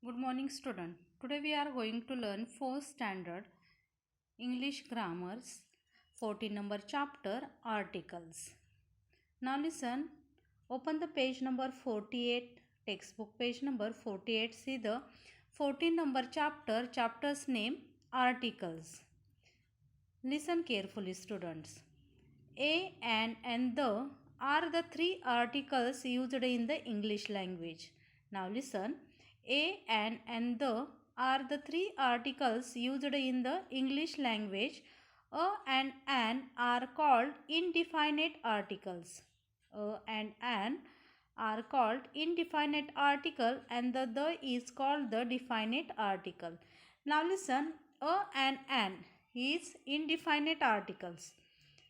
Good morning, student. Today we are going to learn 4th standard English grammars 14 number chapter articles. Now listen, open the page number 48, textbook page number 48. See the 14 number chapter's name articles. Listen carefully, students. A, an, and the are the three articles used in the English language. Now listen. A, an, and the are the three articles used in the English language. A and an are called indefinite articles. A and an are called indefinite article and the is called the definite article. Now listen. A and an is indefinite articles.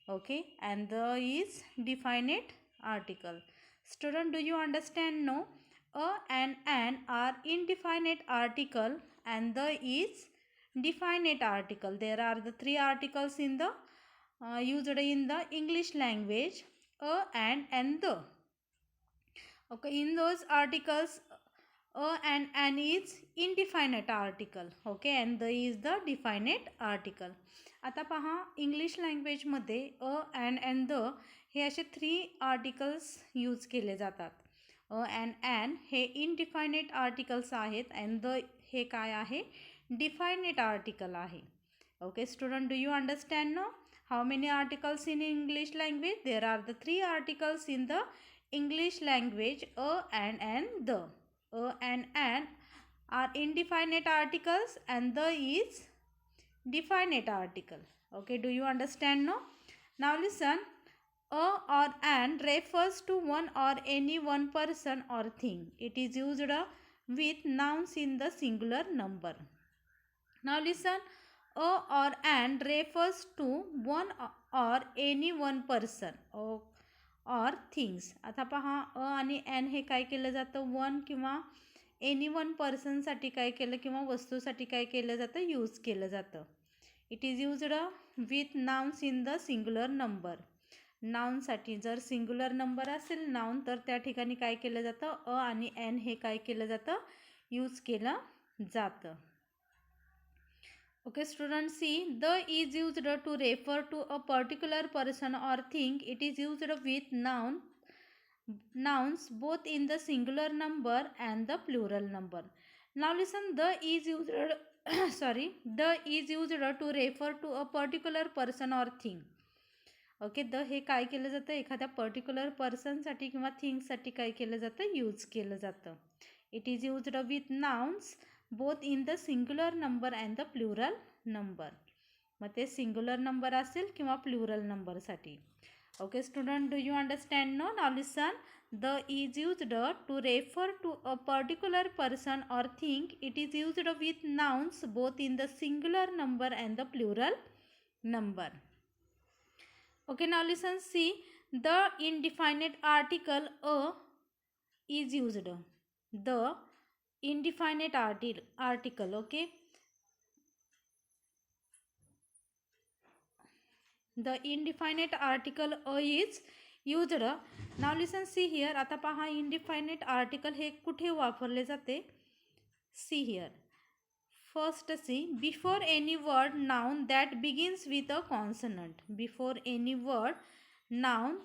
Okay, and the is definite article. Student, do you understand? No, a and an are indefinite article and the is definite article. There are the three articles in the used in the English language, a and the. Okay, in those articles a and an is indefinite article. Okay, and the is the definite article. आता पहा English लँग्वेजमध्ये a and the हे असे three articles use केले जातात. A and हे indefinite articles आहेत and the हे काय आहे, डिफायनेट आर्टिकल आहे. Okay student, do you understand no how many articles in English language? There are the three articles in the English language, a and the. A and an are indefinite articles and the is definite article. Okay, do you understand now? Now listen, a or an refers to one or any one person or thing. It is used with nouns in the singular number. Now listen, a or an refers to one or any one person or things. आता पहा अ आणि N हे काय केलं जातं, one किंवा any one पर्सनसाठी काय केलं किंवा वस्तूसाठी काय केलं जातं, यूज केलं जातं. It is used with nouns in the singular number. नाउनसाठी जर सिंग्युलर नंबर असेल नाउन तर त्या ठिकाणी काय केलं जातं, अ आणि एन हे काय केलं जातं, यूज केलं जातं. Okay students, see, the is used to refer to a particular person or thing. It is used with nouns both in the singular number and the plural number. Now listen, the is used the is used to refer to a particular person or thing. Okay, the हे काय केलं जातं, एखाद्या particular पर्सनसाठी किंवा थिंगसाठी काय केलं जातं, use केलं जातं. It is used with nouns both in the singular number and the plural number. मग ते सिंग्युलर नंबर असेल किंवा प्लुरल नंबरसाठी. Okay student, do you understand no? Now listen, the is used to refer to a particular person or thing. It is used with nouns both in the singular number and the plural number. Okay, now listen, see, the indefinite article a is used. The indefinite article, okay. The indefinite article a is used. Now listen, see here. आता पहा indefinite article हे कुठे वापरले जाते? See here. First see, before any word noun that begins with a consonant. Before any word noun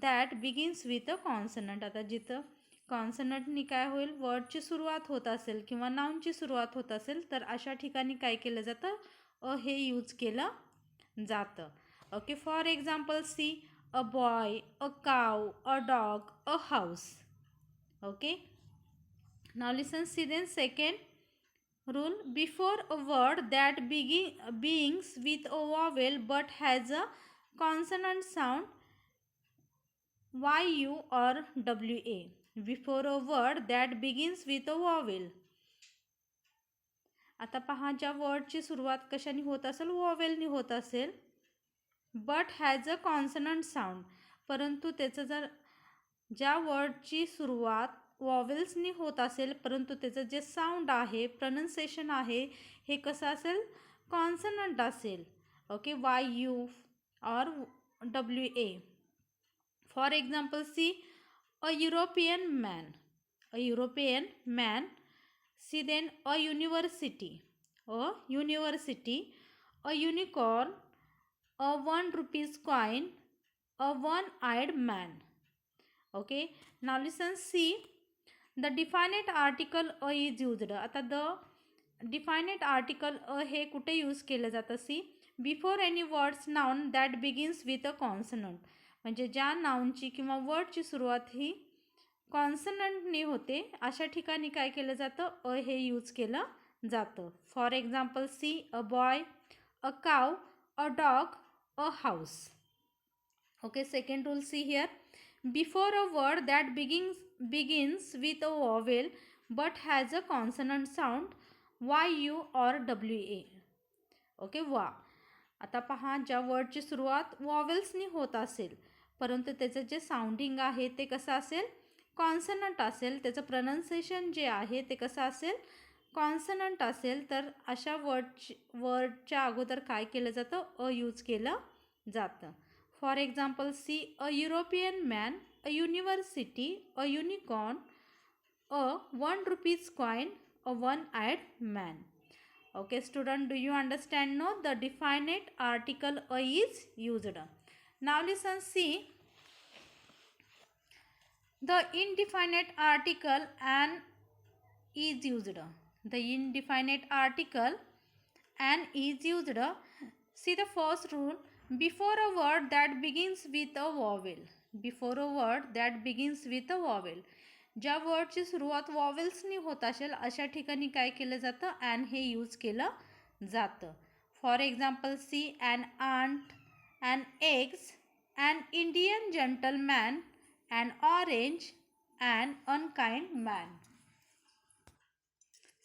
that begins with a consonant. आता जिथं कॉन्सनंटनी काय होईल, वर्डची सुरुवात होत असेल किंवा नाउनची सुरुवात होत असेल तर अशा ठिकाणी काय केलं जातं, अ हे यूज केलं जातं. Okay, for example see, a boy, a cow, a dog, a house. Okay, now listen, see then second rule, before a word that begins with a vowel but has a consonant sound yu or wa. Before a word that begins with a vowel. आता पहा, ज्या वर्डची सुरुवात कशाने होत असेल, वॉवेलनी होत असेल, but has a consonant sound, परंतु त्याचं जर ज्या वर्डची सुरुवात वॉवेल्सनी होत असेल परंतु त्याचं जे साऊंड आहे, प्रोनन्सिएशन आहे, हे कसं असेल, कॉन्सनंट असेल. Okay, Y U or W A. For example see, a European man See then, a university, a university, a unicorn, a 1 rupees coin, a one-eyed man. Okay, now listen, see the definite article a is used. आता the definite article a हे कुठे use केलं जातं? See before any words noun that begins with a consonant. म्हणजे ज्या नाउनची किंवा वर्डची सुरुवात ही कॉन्सनंटने होते अशा ठिकाणी काय केलं जातं? अ हे यूज केलं जातं. For example see a boy, a cow, a dog, a house. Okay, second rule, see here. Before a word that begins with a vowel but has a consonant sound, y, u or w, a. Okay, वा. आता पहा, ज्या वर्डची सुरुवात वॉवेल्सनी होत असेल परंतु त्याचं जे साऊंडिंग आहे ते कसं असेल? कॉन्सनंट असेल. त्याचं प्रोनाउन्सिएशन जे आहे ते कसं असेल? कॉन्सनंट असेल. तर अशा वर्डच्या अगोदर काय केलं जातं? अ यूज केलं जातं. For example, see a European man, a university, a unicorn, a 1 rupees coin, a one-eyed man. Okay, student, do you understand? No, the definite article a is used. Now listen, see the indefinite article an is used. The indefinite article an is used. See the first rule. Before a word that begins with a vowel. Before a word that begins with a vowel. ज्या वर्डची सुरुवात वॉवेल्सनी होत असेल अशा ठिकाणी काय केलं जातं? ॲन हे यूज केलं जातं. For example see an aunt, an eggs, an Indian gentleman, an orange, an unkind man.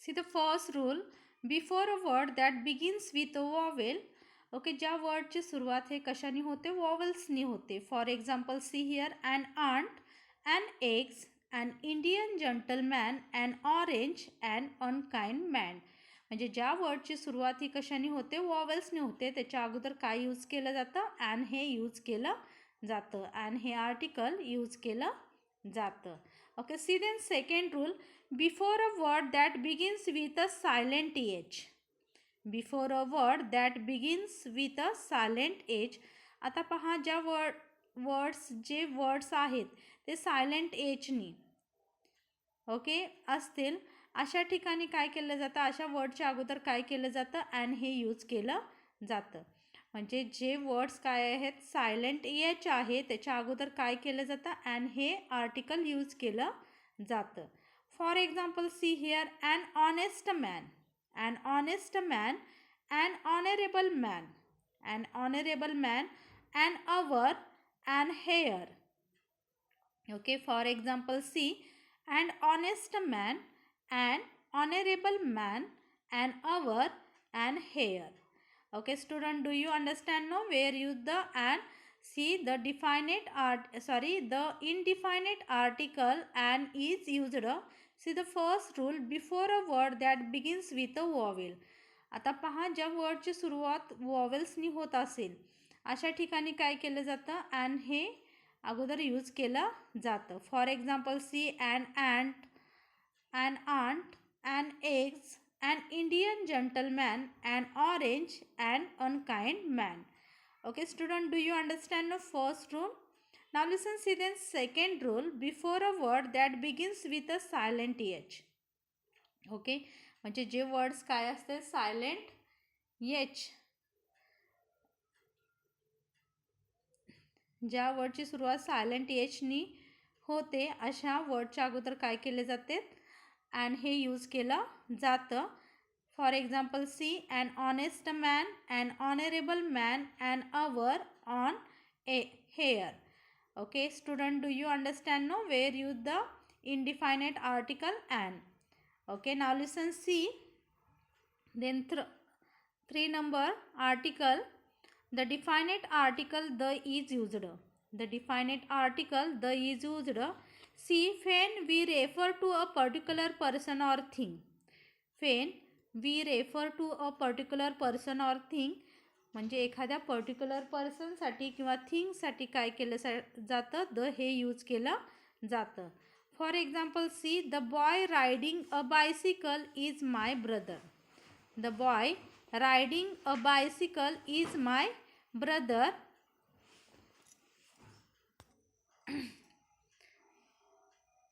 See the first rule. Before a word that begins with a vowel. Okay, ज्या वर्डची सुरुवात हे कशाने होते? वॉवेल्सनी होते. For example see here an aunt, an eggs, an Indian gentleman, an orange, an unkind man. म्हणजे ज्या वर्डची सुरुवात ही कशाने होते? वॉवेल्सने होते. त्याच्या अगोदर काय यूज केलं जातं? ॲन हे यूज केलं जातं. ॲन हे आर्टिकल यूज केलं जातं. Okay, see then second rule. Before a word that begins with a silent H. Before a word that begins with a silent H. आता पहा, ज्या words आहेत ते silent एचनी okay असतील अशा ठिकाणी काय केलं जातं? अशा वर्डच्या अगोदर काय केलं जातं? ॲन हे यूज केलं जातं. म्हणजे जे वर्ड्स काय आहेत? सायलेंट एच आहे त्याच्या अगोदर काय केलं जातं? ॲन हे आर्टिकल यूज केलं जातं. For example see here an honest man, an honest man, an honorable man, an honorable man, an hour, an hair. Okay, for example, see an honest man, an honorable man, an hour, an hair. Okay, student, do you understand now where use the an? See the the indefinite article an is used. See the first rule. Before a word that begins with a vowel. आता पहा, ज्या वर्डची सुरुवात वॉवेल्सनी होत असेल अशा ठिकाणी काय केलं जातं? ॲन हे अगोदर यूज केलं जातं. For example see an ant, an aunt, an eggs, an Indian gentleman, an orange, an unkind man. Okay, student, do you understand the first rule? Now listen, see then second rule. Before a word that begins with a silent h. Okay, म्हणजे जे words काय असते? Silent H. ज्या वर्डची सुरुवात silent एचनी होते अशा वर्डच्या अगोदर काय केले जाते? ॲन हे यूज केलं जातं. For example, see an honest man, an honorable man, an hour, on a hair. Okay, student, do you understand now where use the indefinite article an? Okay, now listen, see. Then 3 number article. The definite article the is used. The definite article the is used. See, when we refer to a particular person or thing. When we refer to a particular person or thing. म्हणजे एखाद्या particular पर्सनसाठी किंवा थिंगसाठी काय केलं जातं? The हे use केलं जातं. For example, see, the boy riding a bicycle is my brother. The boy riding a bicycle is my brother.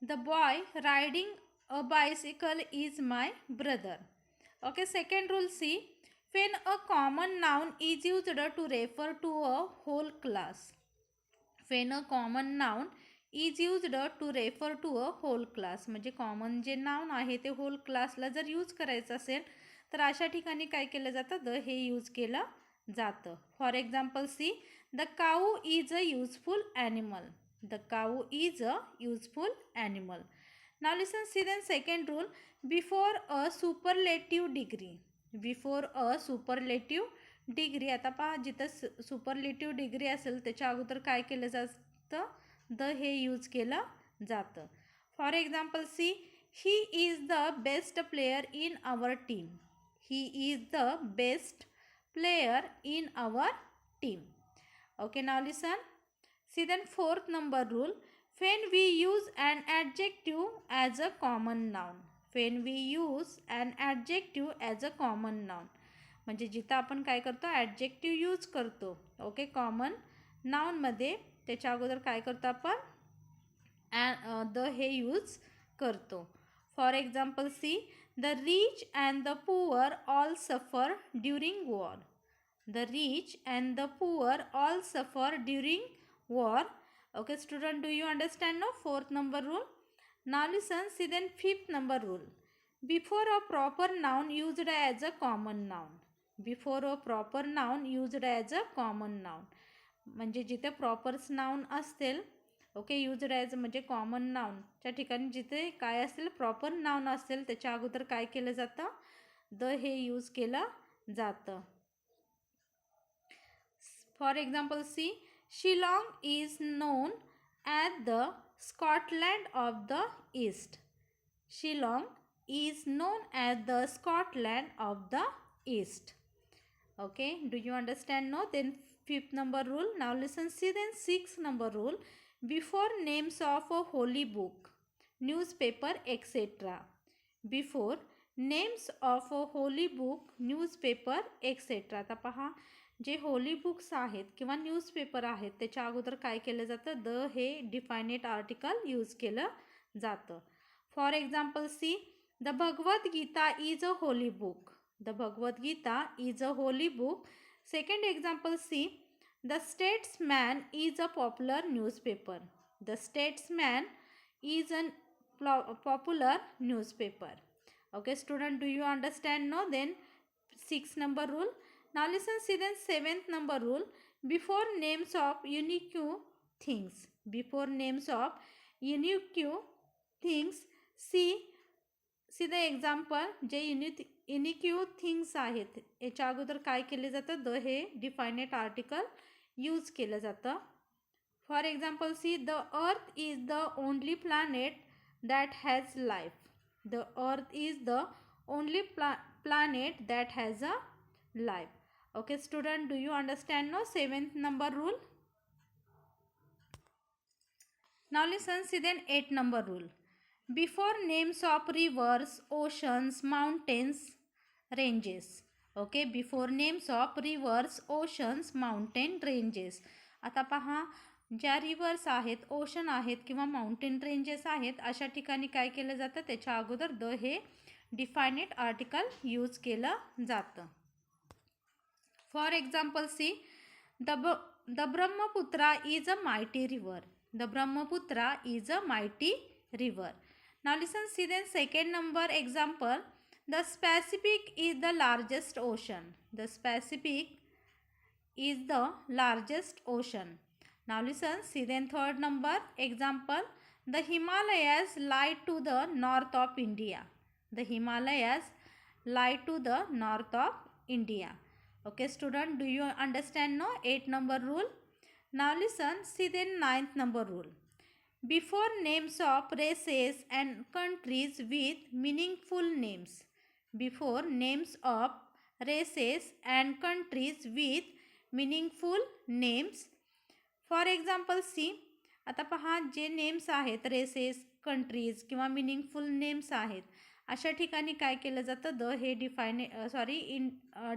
The boy riding a bicycle is my brother. Okay, second rule, see, when a common noun is used to refer to a whole class. When a common noun is used to refer to a whole class, म्हणजे common जे noun आहे ते whole क्लासला जर use करायचं असेल तर अशा ठिकाणी काय केलं जातं, द हे यूज केलं जातं. For example, see, the cow is a useful animal. The cow is a useful animal. Now listen, see, then second rule, before a superlative degree. Before a superlative degree. आता पहा, जिथं superlative degree असेल त्याच्या अगोदर काय केलं जातं, the हे यूज केलं जातं. For example, see, he is the best player in our team. He is the best player in our team. Okay, now listen, see, then fourth number rule, when we use an adjective as a common noun. when we use an adjective as a common noun, म्हणजे जिथं आपण काय करतो, adjective use करतो. Okay, common नाउनमध्ये त्याच्या अगोदर काय करतो आपण, द हे यूज करतो. For example, see, the rich and the poor all suffer during war. The rich and the poor all suffer during war. Okay, student, do you understand now fourth number rule? Now listen, see, then fifth number rule, before a proper noun used as a common noun. Before a proper noun used as a common noun, म्हणजे जिथे proper noun असतील, okay, used as म्हणजे common noun च्या ठिकाणी जिथे काय असेल, proper noun असेल त्याच्या अगोदर काय केलं जातं, द हे यूज केलं जातं. For example, see, Shillong is known as the Scotland of the East. Shillong is known as the Scotland of the East. Okay, do you understand now? Then fifth number rule. Now listen, see, then sixth number rule, before names of a holy book, newspaper, etc. Before names of a holy book, newspaper, etc. आता पहा, जे holy books आहेत किंवा newspaper आहेत त्याच्या अगोदर काय केलं जातं, द हे डिफायनेट आर्टिकल यूज केलं जातं. For example, see, the Bhagavad Gita is a holy book. The Bhagavad Gita is a holy book. Second example, see, the Statesman is a popular newspaper. The Statesman is a popular newspaper. Okay, student, do you understand no? Then 6 number rule. Now listen, see, then 7th number rule, before names of unique things. Before names of unique things, see the example, जे unique things आहेत याच्या अगोदर काय केले जातं, the हे definite article use केलं जातं. For example, see, the earth is the only planet that has life. The earth is the only planet that has a life. Okay, student, do you understand now 7th number rule? Now listen, see, then 8th number rule, before names of rivers, oceans, mountains, ranges. Okay, before names of rivers, oceans, mountain, ranges. आता पहा, ज्या reverse आहेत, ocean आहेत किंवा mountain ranges आहेत अशा ठिकाणी काय केलं जातं, त्याच्या अगोदर द हे डिफायनेट आर्टिकल यूज केलं जातं. For example, see, the Brahmaputra is a mighty river. The Brahmaputra is a mighty river. Now listen, see, then second number example, the Pacific is the largest ocean. The Pacific is the largest ocean. Now listen, see, then third number example, the Himalayas lie to the north of India. The Himalayas lie to the north of India. Okay, student, do you understand now 8 number rule? Now listen, see, then 9th number rule, before names of races and countries with meaningful names. Before names of races and countries with meaningful names. For example, see, आता पहा, जे names आहेत, races, countries किंवा meaningful names आहेत अशा ठिकाणी काय केलं जातं, द हे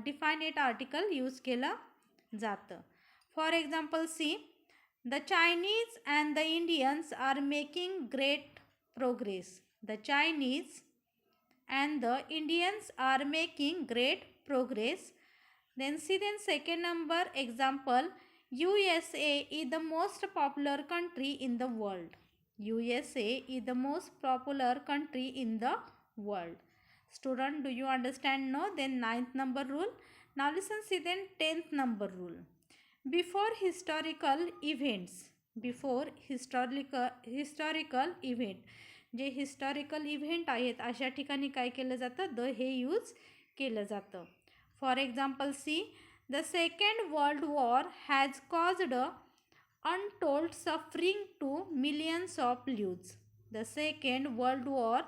डिफायनेट आर्टिकल यूज केलं जातं. For example see, the Chinese and the Indians are making great progress. The Chinese and the Indians are making great progress. Then second number example, USA is the most popular country in the world. USA is the most popular country in the world. Student, do you understand? No? Then ninth number rule. Now listen, see then 10th number rule. Before historical events, event, J historical event आहेत अशा ठिकाणी काय केलं जातं, the हे use केलं जातं. For example see, the second world war has caused untold suffering to millions of lives. The second world war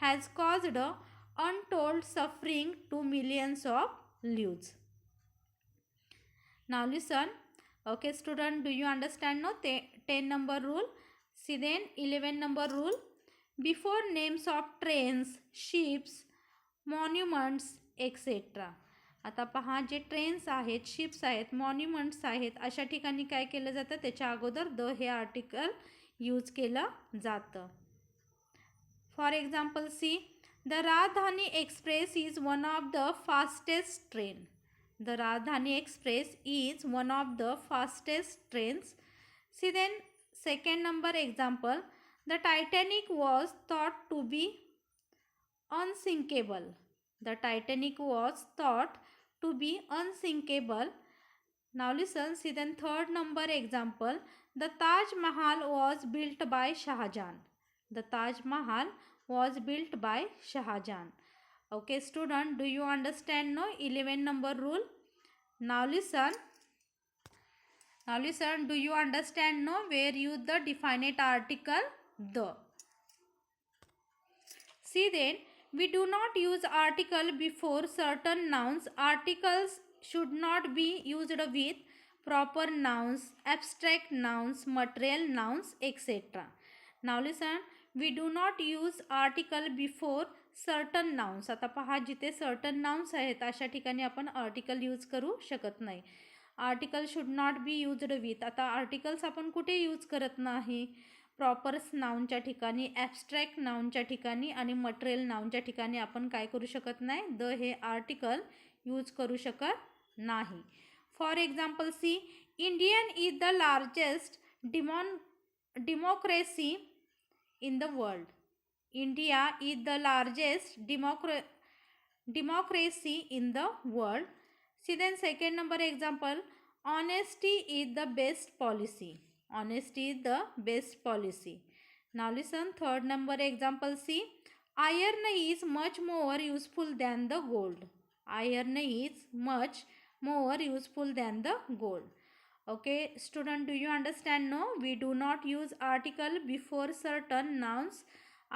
has caused untold suffering to millions of lives. Now listen. Okay student, do you understand? No? 10 number rule. See then 11 number rule. Before names of trains, ships, monuments, etc. आता पहा, जे trains आहेत, ships आहेत, monuments आहेत अशा ठिकाणी काय केलं जातं, त्याच्या अगोदर द हे आर्टिकल यूज केलं जातं. फॉर एक्झाम्पल सी, द राजधानी express is one of the fastest train. The Rajdhani Express is one of the fastest trains. See then second number example, the Titanic was thought to be unsinkable. The Titanic was thought to be unsinkable. Now listen, see then third number example, the Taj Mahal was built by Shah Jahan. The Taj Mahal was built by Shah Jahan. Okay student, do you understand? No? 11 number rule. Now listen, do you understand? No? Where use the definite article the. See then, we do not use article before certain nouns. Articles should not be used with proper nouns, abstract nouns, material nouns, etc. Now listen, we do not use article before certain nouns. आता पहा, जिथे certain nouns आहेत अशा ठिकाणी आपण article use करू शकत नाही. Article should not be used with. आता आर्टिकल्स आपण कुठे यूज करत नाही, प्रॉपर नाउनच्या ठिकाणी, ॲबस्ट्रॅक्ट नाउनच्या ठिकाणी आणि मटेरियल नाउनच्या ठिकाणी आपण काय करू शकत नाही, द हे आर्टिकल यूज करू शकत नाही. For example see, Indian is the largest democracy in the world. India is the largest democracy in the world. See then second number example, honesty is the best policy. Honesty is the best policy. Now listen, third number example, see, iron is much more useful than the gold. Iron is much more useful than the gold. Okay student, do you understand? No? We do not use article before certain nouns.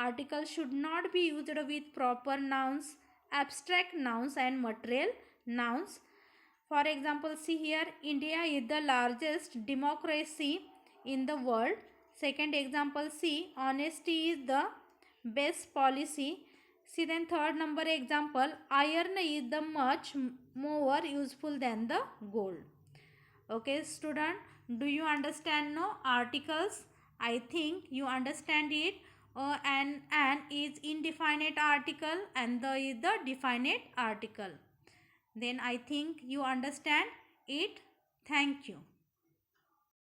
Article should not be used with proper nouns, abstract nouns and material nouns. For example, see here, India is the largest democracy in the world. Second example, see, honesty is the best policy. See then third number example, iron is the much more useful than the gold. Okay student, do you understand? No? Articles, I think you understand it. And is indefinite article and the is the definite article. Then I think you understand it. Thank you.